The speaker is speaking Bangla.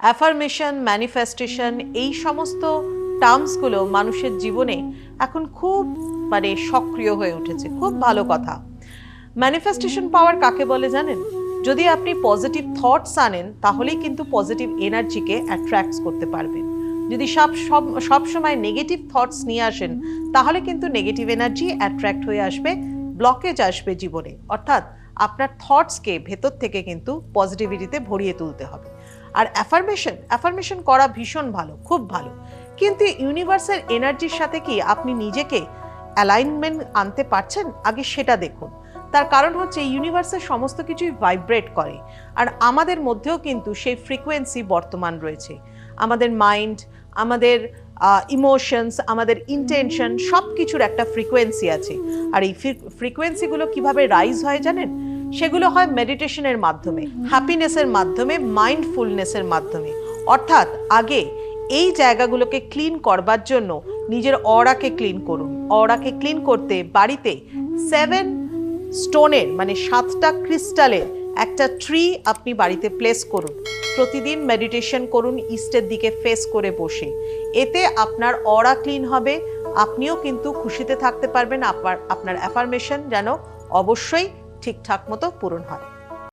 অ্যাফার্মেশন, ম্যানিফেস্টেশন এই সমস্ত টার্মসগুলো মানুষের জীবনে এখন খুব সক্রিয় হয়ে উঠেছে। খুব ভালো কথা। ম্যানিফেস্টেশন পাওয়ার কাকে বলে জানেন? যদি আপনি পজিটিভ থটস আনেন তাহলেই কিন্তু পজিটিভ এনার্জিকে অ্যাট্রাক্ট করতে পারবেন। যদি সব সময় নেগেটিভ থটস নিয়ে আসেন তাহলে কিন্তু নেগেটিভ এনার্জি অ্যাট্রাক্ট হয়ে আসবে, ব্লকেজ আসবে জীবনে। অর্থাৎ আপনার থটসকে ভেতর থেকে কিন্তু পজিটিভিটিতে ভরিয়ে তুলতে হবে। আর অ্যাফার্মেশন করা ভীষণ ভালো, খুব ভালো, কিন্তু ইউনিভার্সের এনার্জির সাথে কি আপনি নিজেকে অ্যালাইনমেন্ট আনতে পারছেন? আগে সেটা দেখুন। তার কারণ হচ্ছে ইউনিভার্সের সমস্ত কিছুই ভাইব্রেট করে, আর আমাদের মধ্যেও কিন্তু সেই ফ্রিকোয়েন্সি বর্তমান রয়েছে। আমাদের মাইন্ড, আমাদের ইমোশনস, আমাদের ইন্টেনশন সব কিছুর একটা ফ্রিকোয়েন্সি আছে। আর এই ফ্রিকোয়েন্সিগুলো কিভাবে রাইজ হয় জানেন? সেগুলো হয় মেডিটেশনের মাধ্যমে, হ্যাপিনেসের মাধ্যমে, মাইন্ডফুলনেসের মাধ্যমে। অর্থাৎ আগে এই জায়গাগুলোকে ক্লিন করবার জন্য নিজের অরাকে ক্লিন করুন। অরাকে ক্লিন করতে বাড়িতে 7 স্টোনের 7টা ক্রিস্টালের একটা ট্রি আপনি বাড়িতে প্লেস করুন। প্রতিদিন মেডিটেশন করুন ইস্টের দিকে ফেস করে বসে। এতে আপনার অরা ক্লিন হবে, আপনিও কিন্তু খুশিতে থাকতে পারবেন। আপনার অ্যাফার্মেশন যেন অবশ্যই ঠিকঠাক মতো পূরণ হয়।